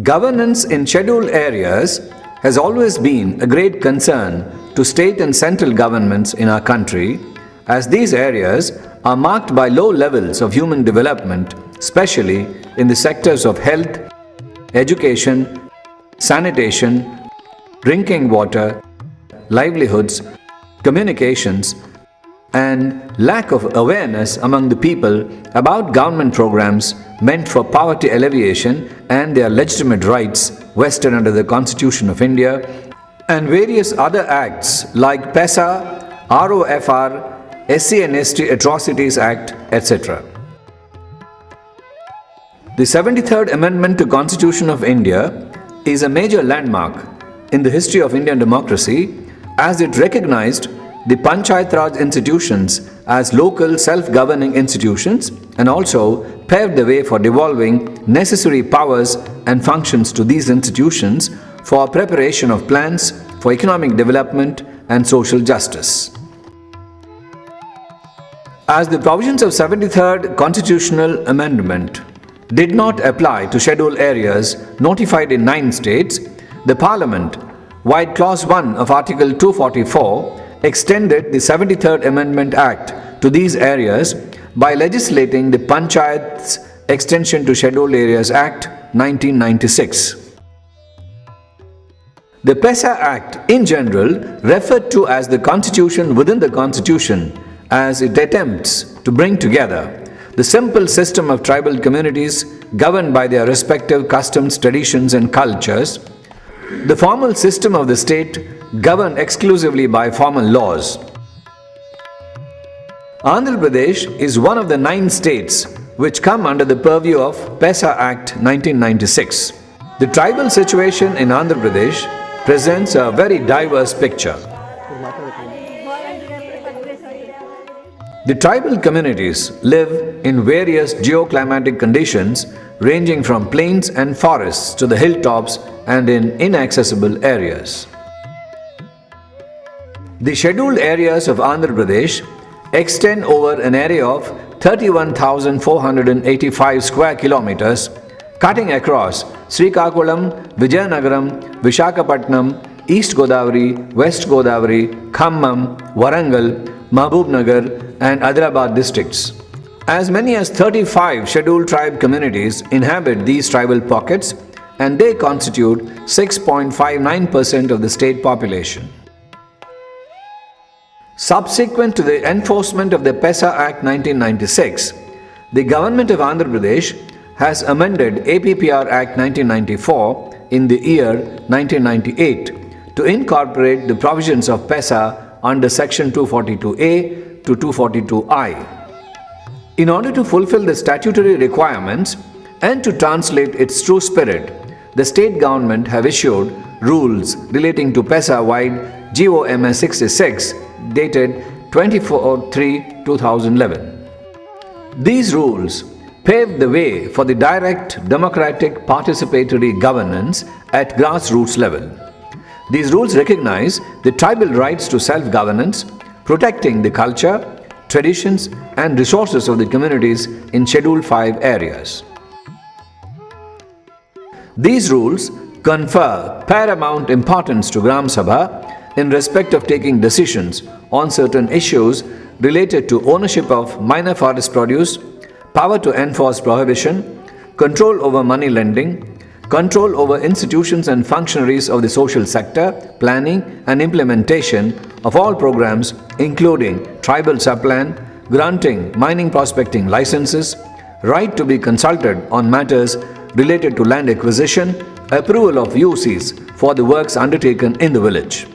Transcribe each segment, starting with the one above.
Governance in scheduled areas has always been a great concern to state and central governments in our country, as these areas are marked by low levels of human development, especially in the sectors of health, education, sanitation, drinking water, livelihoods, communications, and lack of awareness among the people about government programs meant for poverty alleviation and their legitimate rights vested under the Constitution of India, and various other acts like PESA, ROFR, SC and ST Atrocities Act, etc. The 73rd Amendment to Constitution of India is a major landmark in the history of Indian democracy, as it recognized the Panchayat Raj institutions as local self-governing institutions and also paved the way for devolving necessary powers and functions to these institutions for preparation of plans for economic development and social justice. As the provisions of 73rd Constitutional Amendment did not apply to scheduled areas notified in 9 states, the Parliament, via Clause 1 of Article 244, extended the 73rd Amendment Act to these areas by legislating the Panchayat's Extension to Scheduled Areas Act 1996. The PESA Act in general, referred to as the Constitution within the Constitution, as it attempts to bring together the simple system of tribal communities governed by their respective customs, traditions and cultures, the formal system of the state governed exclusively by formal laws. Andhra Pradesh is one of the 9 states which come under the purview of PESA Act 1996. The tribal situation in Andhra Pradesh presents a very diverse picture. The tribal communities live in various geoclimatic conditions ranging from plains and forests to the hilltops and in inaccessible areas. The scheduled areas of Andhra Pradesh extend over an area of 31,485 square kilometers, cutting across Srikakulam, Vijayanagaram, Visakhapatnam, East Godavari, West Godavari, Khammam, Warangal, Mahbubnagar and Hyderabad districts. As many as 35 scheduled tribe communities inhabit these tribal pockets, and they constitute 6.59% of the state population. Subsequent to the enforcement of the PESA Act 1996, the government of Andhra Pradesh has amended APPR Act 1994 in the year 1998 to incorporate the provisions of PESA under Section 242A to 242I. In order to fulfill the statutory requirements and to translate its true spirit, the state government have issued rules relating to PESA-wide GOMS 66 dated 24/3/2011. These rules paved the way for the direct, democratic, participatory governance at grassroots level. These rules recognize the tribal rights to self-governance, protecting the culture, traditions and resources of the communities in Schedule 5 areas. These rules confer paramount importance to Gram Sabha in respect of taking decisions on certain issues related to ownership of minor forest produce, power to enforce prohibition, control over money lending, control over institutions and functionaries of the social sector, planning and implementation of all programs including tribal subplan, granting mining prospecting licenses, right to be consulted on matters related to land acquisition, approval of UCs for the works undertaken in the village.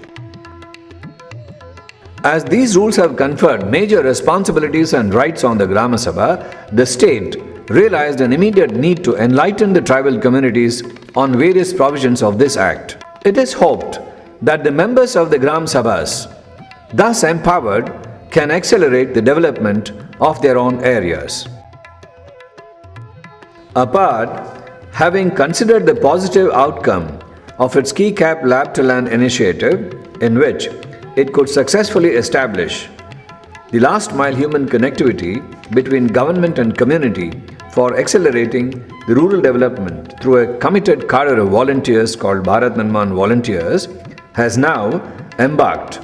As these rules have conferred major responsibilities and rights on the Grama Sabha, the state realized an immediate need to enlighten the tribal communities on various provisions of this act. It is hoped that the members of the Gram Sabhas, thus empowered, can accelerate the development of their own areas. Apart, having considered the positive outcome of its Key Cap Lab to Land initiative, in which it could successfully establish the last mile human connectivity between government and community for accelerating the rural development through a committed cadre of volunteers called Bharat Nirman Volunteers, has now embarked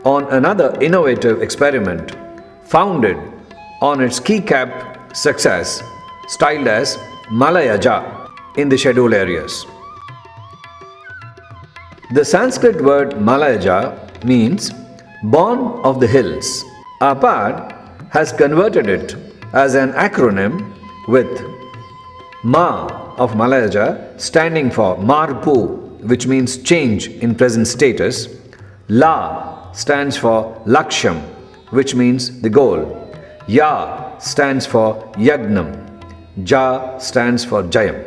on another innovative experiment founded on its keycap success, styled as malayaja in the scheduled areas. The Sanskrit word malayaja means born of the hills. APAD has converted it as an acronym with Ma of Malayaja standing for Marpu, which means change in present status. La stands for Laksham, which means the goal. Ya stands for Yagnam. Ja stands for Jayam.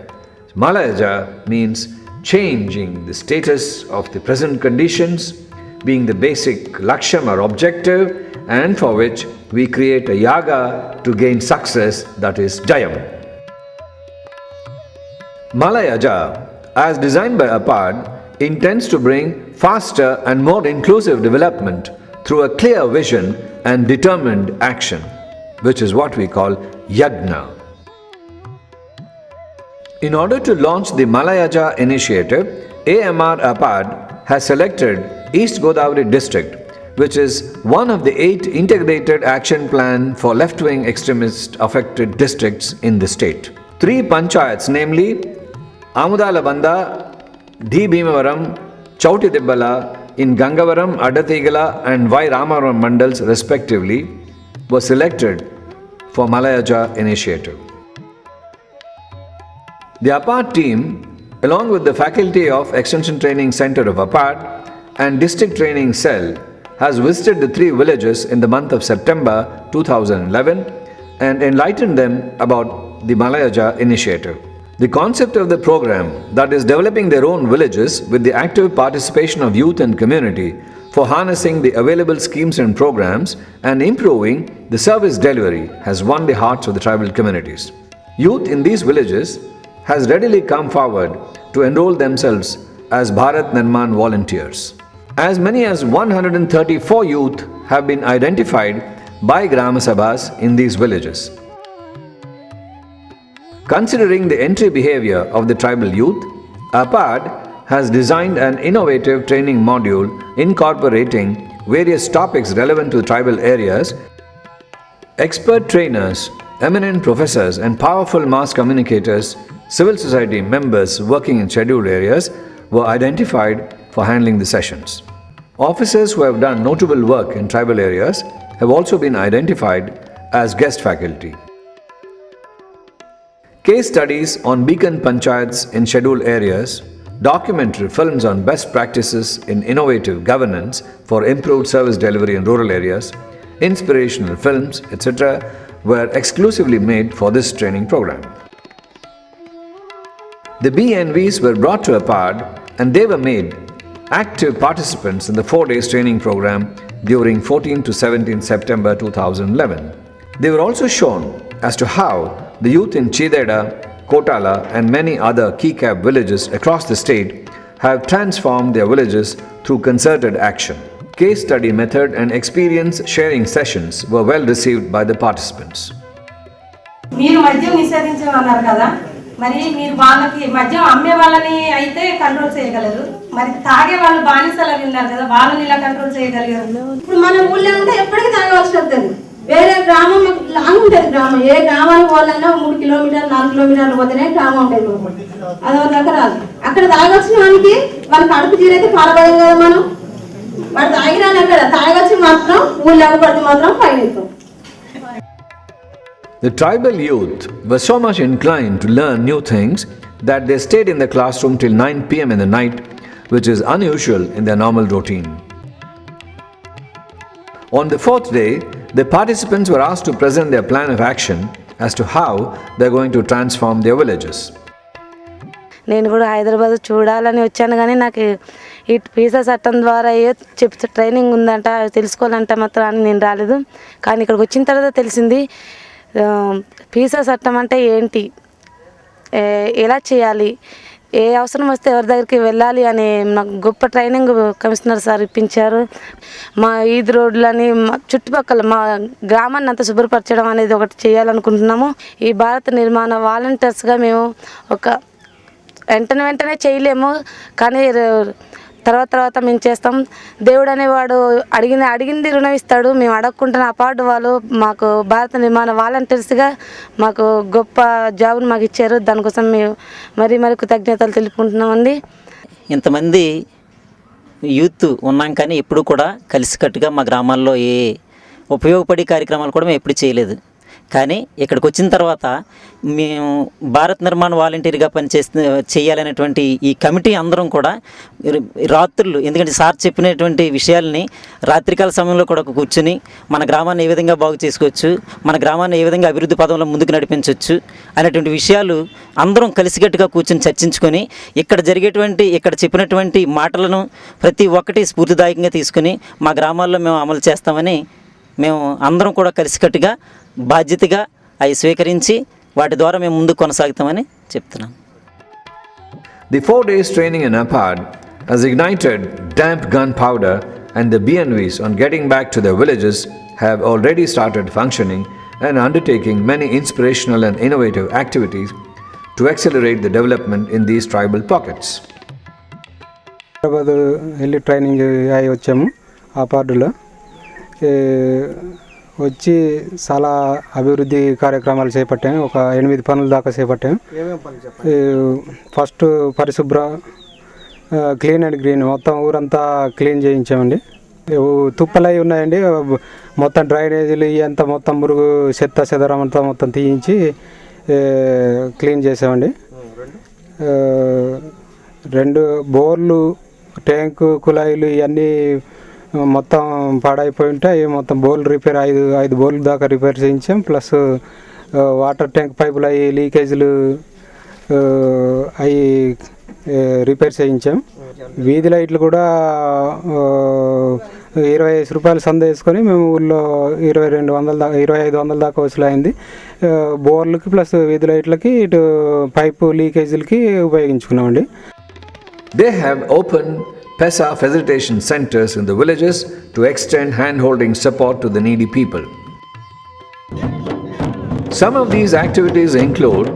Malayaja means changing the status of the present conditions, being the basic Laksham or objective, and for which we create a yaga to gain success, that is Jayam. Malayaja, as designed by APAD, intends to bring faster and more inclusive development through a clear vision and determined action, which is what we call Yagna. In order to launch the Malayaja initiative, AMR APAD has selected East Godavari district, which is one of the 8 integrated action plan for left-wing extremist affected districts in the state. 3 panchayats, namely Amudalabanda, D. Bhimavaram, Chauti Dibbala in Gangavaram, Adathigala and Y. Ramaram mandals respectively, were selected for Malayaja initiative. The APAD team, along with the faculty of Extension Training Center of APAD and District Training Cell, has visited the 3 villages in the month of September 2011 and enlightened them about the Malayaja initiative. The concept of the program, that is developing their own villages with the active participation of youth and community for harnessing the available schemes and programs and improving the service delivery, has won the hearts of the tribal communities. Youth in these villages has readily come forward to enroll themselves as Bharat Nirman volunteers. As many as 134 youth have been identified by Grama Sabhas in these villages. Considering the entry behavior of the tribal youth, APAD has designed an innovative training module incorporating various topics relevant to tribal areas. Expert trainers, eminent professors and powerful mass communicators, civil society members working in scheduled areas were identified for handling the sessions. Officers who have done notable work in tribal areas have also been identified as guest faculty. Case studies on beacon panchayats in scheduled areas, documentary films on best practices in innovative governance for improved service delivery in rural areas, inspirational films, etc. were exclusively made for this training program. The BNVs were brought to APAD and they were made active participants in the 4 days training program during 14 to 17 September 2011. They were also shown as to how the youth in Chideda, Kotala and many other keycap villages across the state have transformed their villages through concerted action. Case study method and experience sharing sessions were well received by the participants. మీరు మద్యం నిషేధించమన్నారు కదా, మరి మీరు వాళ్ళకి మద్యం అమ్మే వాళ్ళని అయితే కంట్రోల్ చేయగలరు, మరి తాగే వాళ్ళు బానిసలు అవి ఉన్నారు కదా, వాళ్ళని ఇలా కంట్రోల్ చేయగలిగారు? ఇప్పుడు మన ఊళ్ళో ఉంటే ఎప్పటికీ తాగవలసి వస్తుంది. వేరే గ్రామం లాంగ్ ఉంటుంది. గ్రామం ఏ గ్రామానికి పోవాలన్నా 3 కిలోమీటర్లు 4 కిలోమీటర్లు పోతేనే గ్రామం ఉంటుంది. అదో దగ్గర అక్కడ తాగొచ్చిన వానికి వాళ్ళ కడుపు తీరైతే పాలబోయాం కదా మనం. వాడు తాగిరాని అక్కడ తాగొచ్చి మాత్రం ఊళ్ళో పడితే మాత్రం పైన. The tribal youth were so much inclined to learn new things that they stayed in the classroom till 9 p.m. in the night, which is unusual in their normal routine. On the 4th day, the participants were asked to present their plan of action as to how they are going to transform their villages. నేను కూడా హైదరాబాద్ చూడాలని వచ్చాను, కానీ నాకు ఈ visa చట్టం ద్వారా చెప్తే ట్రైనింగ్ ఉందంట, తెలుసుకోవాలంటే మాత్రం నేను రాలేదు. కానీ ఇక్కడికి వచ్చిన తర్వాత తెలిసింది వీసా చట్టం అంటే ఏంటి, ఎలా చేయాలి, ఏ అవసరం వస్తే ఎవరి దగ్గరికి వెళ్ళాలి అని నాకు గొప్ప ట్రైనింగ్ కమిషనర్ సార్ ఇప్పించారు. మా ఈద్ రోడ్లని చుట్టుపక్కల మా గ్రామాన్ని అంతా శుభ్రపరచడం అనేది ఒకటి చేయాలనుకుంటున్నాము. ఈ భారత నిర్మాణ వాలంటీర్స్గా మేము ఒక వెంటనే చేయలేము, కానీ తర్వాత మేము చేస్తాం. దేవుడు అనేవాడు అడిగింది రుణం ఇస్తాడు. మేము అడగకుంటున్న అపార్డు వాళ్ళు మాకు భారత నిర్మాణ వాలంటీర్స్గా మాకు గొప్ప జాబ్ను మాకు ఇచ్చారు. దానికోసం మేము మరీ కృతజ్ఞతలు తెలుపుకుంటున్నామండి. ఇంతమంది యూత్ ఉన్నాం కానీ ఎప్పుడు కూడా కలిసికట్టుగా మా గ్రామాల్లో ఏ ఉపయోగపడే కార్యక్రమాలు కూడా మేము ఎప్పుడు చేయలేదు. కానీ ఇక్కడికి వచ్చిన తర్వాత మేము భారత్ నిర్మాణ వాలంటీర్గా చేయాలనేటువంటి ఈ కమిటీ అందరం కూడా రాత్రులు, ఎందుకంటే సార్ చెప్పినటువంటి విషయాల్ని రాత్రికాల సమయంలో కూడా కూర్చుని మన గ్రామాన్ని ఏ విధంగా బాగు చేసుకోవచ్చు, మన గ్రామాన్ని ఏ విధంగా అభివృద్ధి పదంలో ముందుకు నడిపించవచ్చు అనేటువంటి విషయాలు అందరం కలిసికట్టుగా కూర్చొని చర్చించుకొని ఇక్కడ చెప్పినటువంటి మాటలను ప్రతి ఒక్కటి స్ఫూర్తిదాయకంగా తీసుకుని మా గ్రామాల్లో మేము అమలు చేస్తామని మేము అందరం కూడా కలిసికట్టుగా బాధ్యతగా అవి స్వీకరించి వాటి ద్వారా మేము ముందుకు కొనసాగుతామని చెప్తున్నాం. The 4 days training in APAD has ignited damp gunpowder, and the BNVs on getting back to their villages have already started functioning and undertaking many inspirational and innovative activities to accelerate the development in these tribal pockets. వెళ్ళి training అయి వచ్చాము. ఆపార్డులో వచ్చి చాలా అభివృద్ధి కార్యక్రమాలు చేపట్టాము. ఒక 8 పనుల దాకా చేపట్టాము. ఫస్ట్ పరిశుభ్ర, క్లీన్ అండ్ గ్రీన్, మొత్తం ఊరంతా క్లీన్ చేయించామండి. తుప్పలు అవి ఉన్నాయండి, మొత్తం డ్రైనేజీలు ఇవంతా మొత్తం మురుగు చెత్త చెదరం అంతా మొత్తం తీయించి క్లీన్ చేసామండి. 2 బోర్లు, ట్యాంకు, కుళాయిలు ఇవన్నీ మొత్తం పాడైపోయి ఉంటాయి. మొత్తం బోర్లు రిపేర్ 5 బోర్లు దాకా రిపేర్ చేయించాం. ప్లస్ వాటర్ ట్యాంక్ పైపులు అవి లీకేజీలు అవి రిపేర్ చేయించాం. వీధి లైట్లు కూడా 25 రూపాయలు సంద వేసుకొని మేము ఊళ్ళో 2500 దాకా వసూలైంది. బోర్లకి ప్లస్ వీధి లైట్లకి ఇటు pipe లీకేజీలకి ఉపయోగించుకున్నామండి. They have opened PESA facilitation centers in the villages to extend hand-holding support to the needy people. Some of these activities include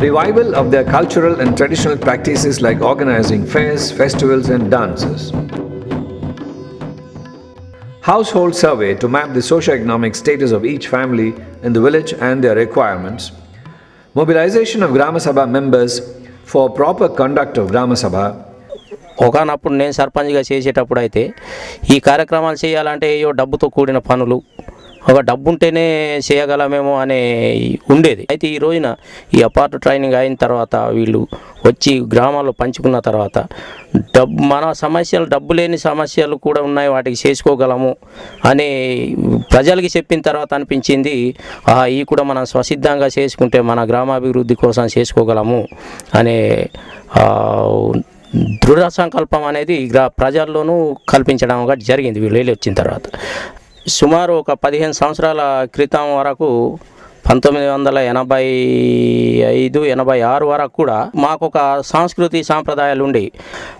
revival of their cultural and traditional practices like organizing fairs, festivals and dances. Household survey to map the socio-economic status of each family in the village and their requirements. Mobilization of Grama Sabha members for proper conduct of Grama Sabha. ఒకనప్పుడు నేను సర్పంచ్గా చేసేటప్పుడు అయితే ఈ కార్యక్రమాలు చేయాలంటే ఏయో డబ్బుతో కూడిన పనులు, ఒక డబ్బు ఉంటేనే చేయగలమేమో అనే ఉండేది. అయితే ఈ రోజున ఈ అపార్ట్ ట్రైనింగ్ అయిన తర్వాత వీళ్ళు వచ్చి గ్రామాల్లో పంచుకున్న తర్వాత మన సమస్యలు, డబ్బు లేని సమస్యలు కూడా ఉన్నాయి, వాటికి చేసుకోగలము అని ప్రజలకి చెప్పిన తర్వాత అనిపించింది, ఈ కూడా మనం స్వసిద్ధంగా చేసుకుంటే మన గ్రామాభివృద్ధి కోసం చేసుకోగలము అనే దృఢ సంకల్పం అనేది ప్రజల్లోనూ కల్పించడం జరిగింది. వీళ్ళు వెళ్ళి వచ్చిన తర్వాత సుమారు ఒక 15 సంవత్సరాల క్రితం వరకు 1985-86 వరకు కూడా మాకు ఒక సంస్కృతి సాంప్రదాయాలు ఉండేవి.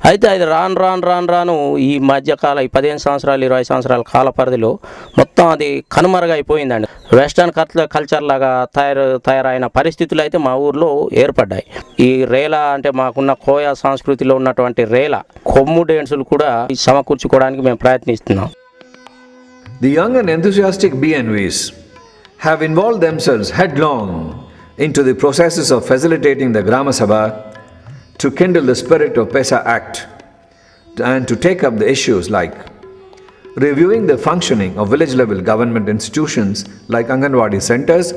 అయితే అది రాను ఈ మధ్యకాల ఈ 15 సంవత్సరాలు 20 సంవత్సరాల కాల పరిధిలో మొత్తం అది కనుమరుగైపోయిందండి. వెస్టర్న్ కల్చర్ లాగా తయారైన పరిస్థితులు అయితే మా ఊర్లో ఏర్పడ్డాయి. ఈ రేల అంటే మాకున్న కోయా సంస్కృతిలో ఉన్నటువంటి రేల కొమ్ము డ్యాన్సులు కూడా సమకూర్చుకోవడానికి మేము ప్రయత్నిస్తున్నాం. The young and enthusiastic BNVs have involved themselves headlong into the processes of facilitating the Grama Sabha to kindle the spirit of PESA Act and to take up the issues like reviewing the functioning of village-level government institutions like Anganwadi centers,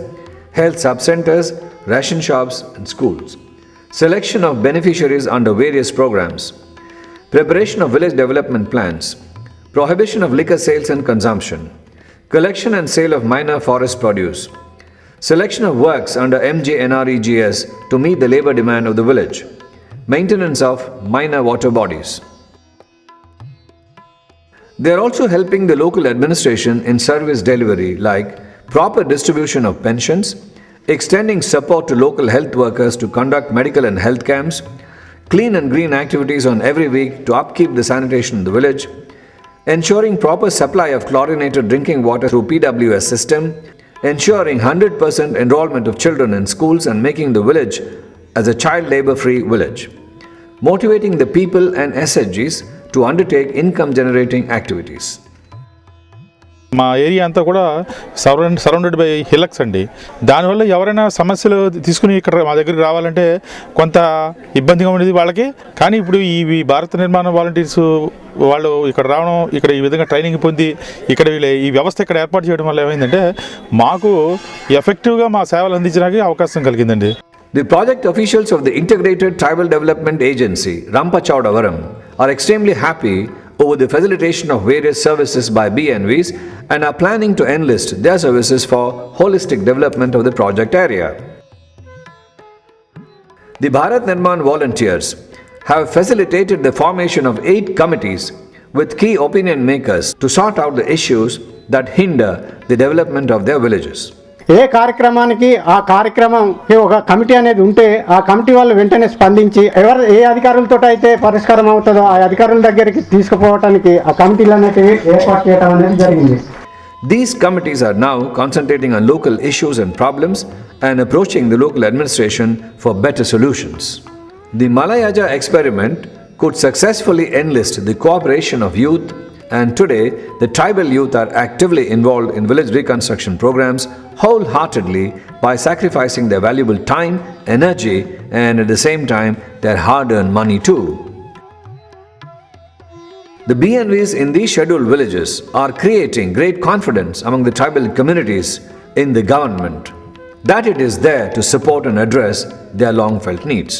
health sub-centers, ration shops and schools, selection of beneficiaries under various programs, preparation of village development plans, prohibition of liquor sales and consumption, collection and sale of minor forest produce, selection of works under MJNREGS to meet the labour demand of the village, maintenance of minor water bodies. They are also helping the local administration in service delivery like proper distribution of pensions, extending support to local health workers to conduct medical and health camps, clean and green activities on every week to upkeep the sanitation in the village, ensuring proper supply of chlorinated drinking water through PWS system, ensuring 100% enrollment of children in schools and making the village as a child labor-free village, motivating the people and SHGs to undertake income-generating activities. మా area అంతా కూడా surrounded by హిల్లక్స్ అండి. దానివల్ల ఎవరైనా సమస్యలు తీసుకుని ఇక్కడ మా దగ్గరికి రావాలంటే కొంత ఇబ్బందిగా ఉండేది వాళ్ళకి. కానీ ఇప్పుడు ఈ భారత నిర్మాణ వాలంటీర్స్ వాళ్ళు ఇక్కడ రావడం, ఇక్కడ ఈ విధంగా ట్రైనింగ్ పొంది ఇక్కడ వీళ్ళు ఈ వ్యవస్థ ఇక్కడ ఏర్పాటు చేయడం వల్ల ఏమైందంటే మాకు ఎఫెక్టివ్గా మా సేవలు అందించడానికి అవకాశం కలిగిందండి. The project officials of the Integrated Tribal Development Agency, Rampachowdavaram, are extremely happy over the facilitation of various services by BNVs and are planning to enlist their services for holistic development of the project area. The Bharat Nirman volunteers have facilitated the formation of 8 committees with key opinion makers to sort out the issues that hinder the development of their villages. ఏ కార్యక్రమానికి ఆ కార్యక్రమంకి ఒక committee అనేది ఉంటే ఆ committee వాళ్ళు వెంటనే స్పందించి ఏ అధికారులతో అయితే పరిష్కారం అవుతుందో ఆ అధికారుల దగ్గరికి తీసుకుపోవడానికి ఆ కమిటీలు అనేవి ఏర్పాటు చేయడం అనేది జరిగింది. These committees are now concentrating on local issues and problems and approaching the local administration for better solutions. The Malayaja experiment could successfully enlist the cooperation of youth, and today the tribal youth are actively involved in village reconstruction programs wholeheartedly by sacrificing their valuable time, energy, and at the same time their hard-earned money too. The BNVs in these scheduled villages are creating great confidence among the tribal communities in the government that it is there to support and address their long-felt needs.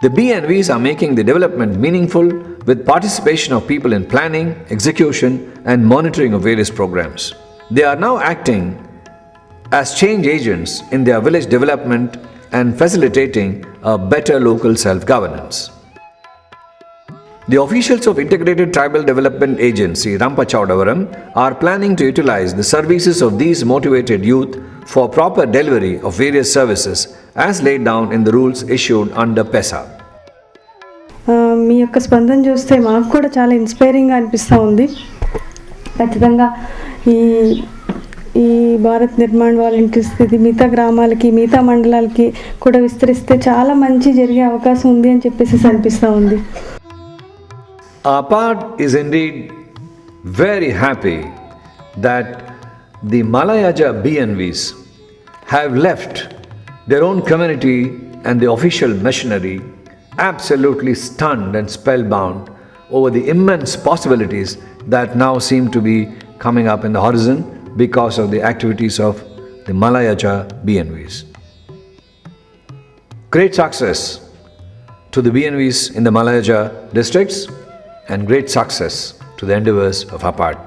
The BNVs are making the development meaningful with participation of people in planning, execution, and monitoring of various programs. They are now acting as change agents in their village development and facilitating a better local self-governance. The officials of Integrated Tribal Development Agency, Rampachowdavaram, are planning to utilize the services of these motivated youth for proper delivery of various services as laid down in the rules issued under PESA. మీ యొక్క స్పందన చూస్తే మాకు కూడా చాలా ఇన్స్పైరింగ్గా అనిపిస్తూ ఉంది. ఖచ్చితంగా ఈ భారత్ నిర్మాణ్ వాలంటీర్స్ ఇది మిగతా గ్రామాలకి మిగతా మండలాలకి కూడా విస్తరిస్తే చాలా మంచి జరిగే అవకాశం ఉంది అని చెప్పేసి అనిపిస్తూ ఉంది. APAD is indeed very happy that the Malayaja BNVs have left their own community and the official machinery absolutely stunned and spellbound over the immense possibilities that now seem to be coming up in the horizon because of the activities of the Malayaja BNVs. Great success to the BNVs in the Malayaja districts and great success to the endeavors of APAD.